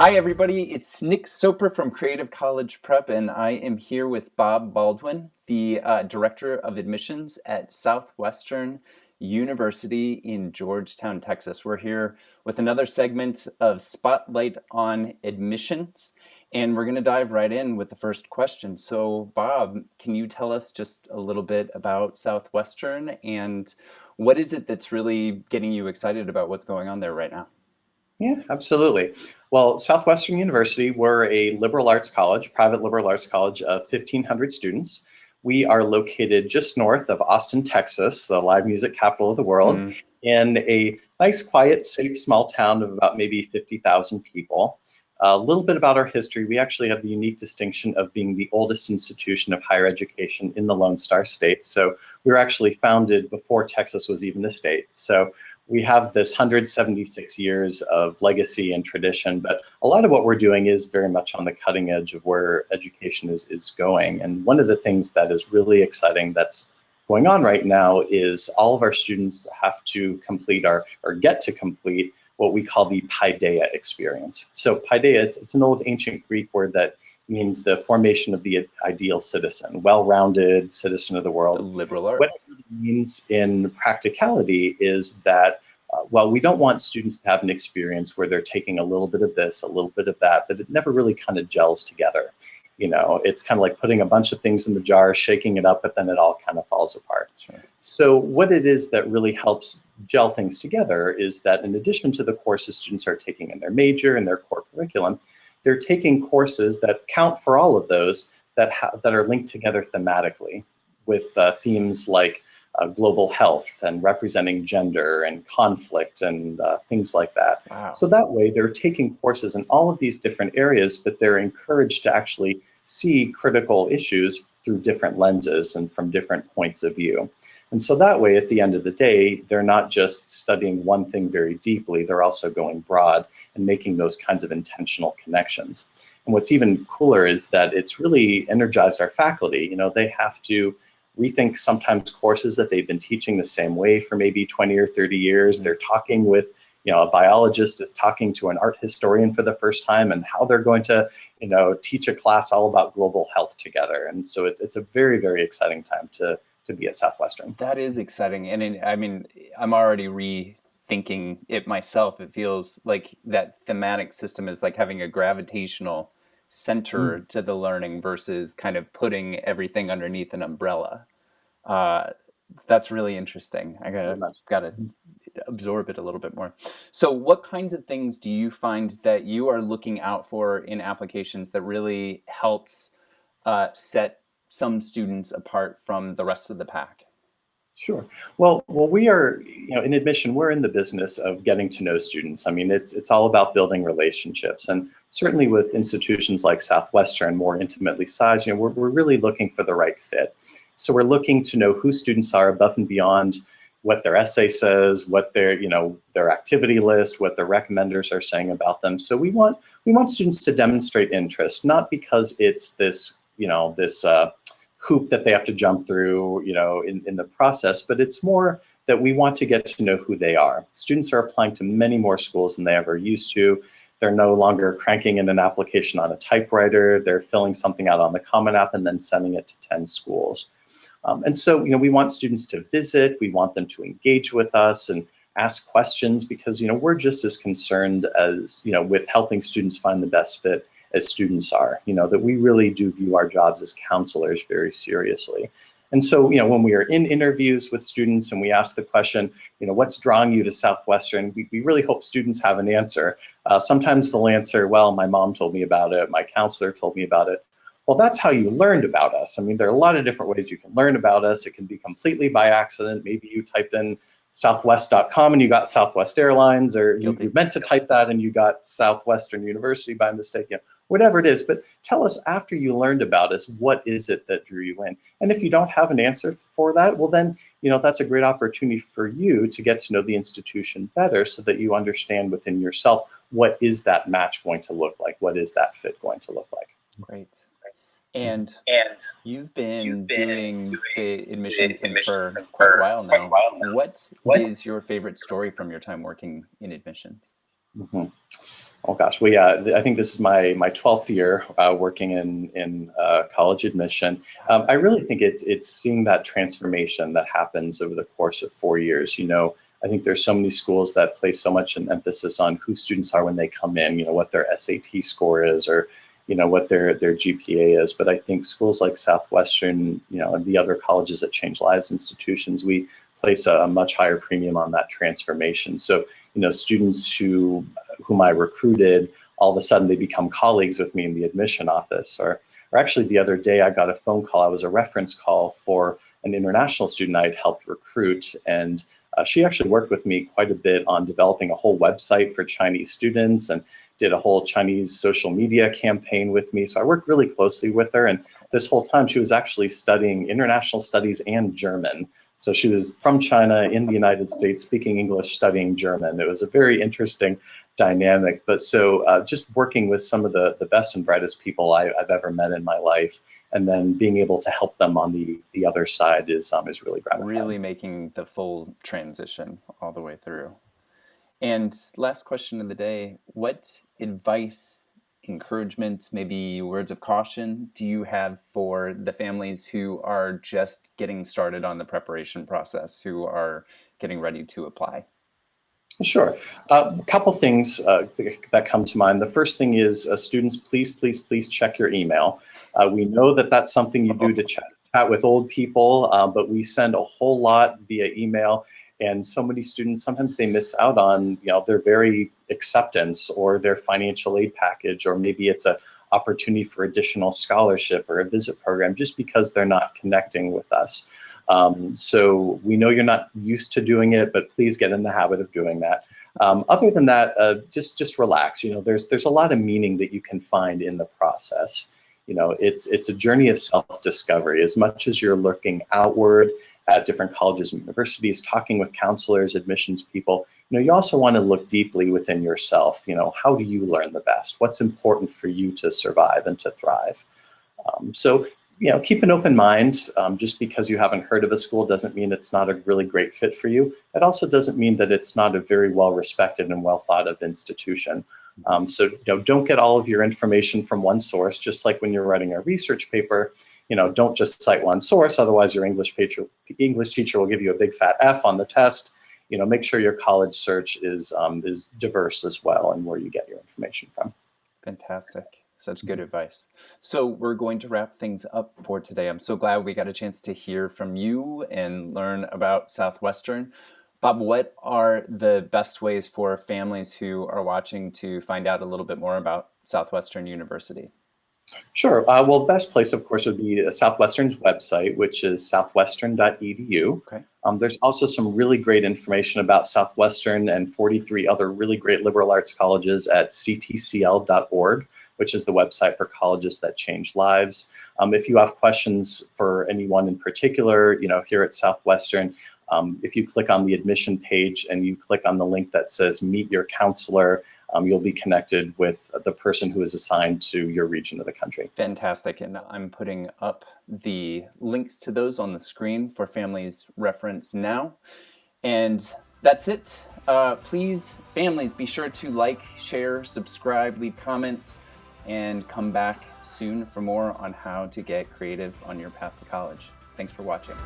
Hi, everybody. It's Nick Soper from Creative College Prep, and I am here with Bob Baldwin, the Director of Admissions at Southwestern University in Georgetown, Texas. We're here with another segment of Spotlight on Admissions, and we're going to dive right in with the first question. So, Bob, can you tell us just a little bit about Southwestern, and what is it that's really getting you excited about what's going on there right now? Yeah, absolutely. Well, Southwestern University, we're a liberal arts college, private liberal arts college of 1,500 students. We are located just north of Austin, Texas, the live music capital of the world, Hmm. in a nice, quiet, safe, small town of about maybe 50,000 people. A little bit about our history. We actually have the unique distinction of being the oldest institution of higher education in the Lone Star State. So we were actually founded before Texas was even a state. So we have this 176 years of legacy and tradition, but a lot of what we're doing is very much on the cutting edge of where education is going. And one of the things that is really exciting that's going on right now is all of our students have to complete or get to complete what we call the paideia experience. So paideia, it's an old ancient Greek word that means the formation of the ideal citizen, well-rounded citizen of the The world. liberal What it arts. really means in practicality is that, well, we don't want students to have an experience where they're taking a little bit of this, a little bit of that, but it never really kind of gels together. You know, it's kind of like putting a bunch of things in the jar, shaking it up, but then it all kind of falls apart. Sure. So what it is that really helps gel things together is that in addition to the courses students are taking in their major and their core curriculum, they're taking courses that count for all of those that are linked together thematically with themes like global health and representing gender and conflict and things like that. Wow. So that way they're taking courses in all of these different areas, but they're encouraged to actually see critical issues through different lenses and from different points of view. And so that way, at the end of the day, they're not just studying one thing very deeply, they're also going broad and making those kinds of intentional connections. And what's even cooler is that it's really energized our faculty. You know, they have to rethink sometimes courses that they've been teaching the same way for maybe 20 or 30 years. They're talking with, you know, a biologist is talking to an art historian for the first time and how they're going to, you know, teach a class all about global health together. And so it's a very, very exciting time to be at Southwestern. That is exciting. And I mean, I'm already rethinking it myself. It feels like that thematic system is like having a gravitational center Mm, to the learning versus kind of putting everything underneath an umbrella. Uh, that's really interesting. I very gotta much. gotta absorb it a little bit more. So, what kinds of things do you find that you are looking out for in applications that really helps set some students apart from the rest of the pack? Sure. Well, we are, you know, in admission, we're in the business of getting to know students. I mean, it's all about building relationships, and certainly with institutions like Southwestern, more intimately sized, you know, we're really looking for the right fit. So we're looking to know who students are above and beyond what their essay says, what their, you know, their activity list, what their recommenders are saying about them. So we want students to demonstrate interest, not because it's this, you know, this hoop that they have to jump through, you know, in the process, but it's more that we want to get to know who they are. Students are applying to many more schools than they ever used to. They're no longer cranking in an application on a typewriter. They're filling something out on the Common App and then sending it to 10 schools. And so, you know, we want students to visit, we want them to engage with us and ask questions because, you know, we're just as concerned as, you know, with helping students find the best fit as students are, you know, that we really do view our jobs as counselors very seriously. And so, you know, when we are in interviews with students and we ask the question, you know, what's drawing you to Southwestern, we really hope students have an answer. Sometimes they'll answer, well, my mom told me about it, my counselor told me about it. Well, that's how you learned about us. I mean, there are a lot of different ways you can learn about us. It can be completely by accident. Maybe you typed in southwest.com and you got Southwest Airlines, or Guilty. you meant to type that and you got Southwestern University by mistake. You know, whatever it is, but tell us after you learned about us, what is it that drew you in? And if you don't have an answer for that, well then, you know, that's a great opportunity for you to get to know the institution better so that you understand within yourself, what is that match going to look like? What is that fit going to look like? Great. And And you've you've been been doing doing the admissions the thing admissions for thing quite a for while quite a now. while now. What What is your favorite story from your time working in admissions? Mhm. Oh gosh, well, yeah, I think this is my 12th year working in college admission. I really think it's seeing that transformation that happens over the course of 4 years. I think there's so many schools that place so much an emphasis on who students are when they come in. What their SAT score is, or what their GPA is. But I think schools like Southwestern, and the other colleges that change lives institutions, we place a much higher premium on that transformation. So students whom I recruited, all of a sudden they become colleagues with me in the admission office. Or actually the other day I got a phone call. I was a reference call for an international student I had helped recruit, and she actually worked with me quite a bit on developing a whole website for Chinese students and did a whole Chinese social media campaign with me. So I worked really closely with her, and this whole time she was actually studying international studies and German. So she was from China in the United States, speaking English, studying German. It was a very interesting dynamic. But so just working with some of the best and brightest people I've ever met in my life, and then being able to help them on the other side is really gratifying. Really making the full transition all the way through. And last question of the day, what advice, encouragement, maybe words of caution do you have for the families who are just getting started on the preparation process, who are getting ready to apply? Sure. A couple things that come to mind. The first thing is students, please check your email. We know that that's something you do to chat with old people, but we send a whole lot via email. And so many students, sometimes they miss out on their very acceptance or their financial aid package, or maybe it's an opportunity for additional scholarship or a visit program just because they're not connecting with us. So we know you're not used to doing it, but please get in the habit of doing that. Other than that, just relax. There's a lot of meaning that you can find in the process. It's a journey of self-discovery. As much as you're looking outward at different colleges and universities, talking with counselors, admissions people, you also want to look deeply within yourself. How do you learn the best? What's important for you to survive and to thrive? So keep an open mind. Just because you haven't heard of a school doesn't mean it's not a really great fit for you. It also doesn't mean that it's not a very well respected and well thought of institution. So don't get all of your information from one source. Just like when you're writing a research paper, don't just cite one source. Otherwise, your English teacher will give you a big fat F on the test. Make sure your college search is diverse as well, and where you get your information from. Fantastic. Such good advice. So we're going to wrap things up for today. I'm so glad we got a chance to hear from you and learn about Southwestern. Bob, what are the best ways for families who are watching to find out a little bit more about Southwestern University? Sure. Well, the best place, of course, would be Southwestern's website, which is southwestern.edu. Okay. There's also some really great information about Southwestern and 43 other really great liberal arts colleges at ctcl.org, which is the website for colleges that change lives. If you have questions for anyone in particular, here at Southwestern, if you click on the admission page and you click on the link that says Meet Your Counselor, you'll be connected with the person who is assigned to your region of the country. Fantastic. And I'm putting up the links to those on the screen for families' reference now. And that's it. Please, families, be sure to like, share, subscribe, leave comments, and come back soon for more on how to get creative on your path to college. Thanks for watching.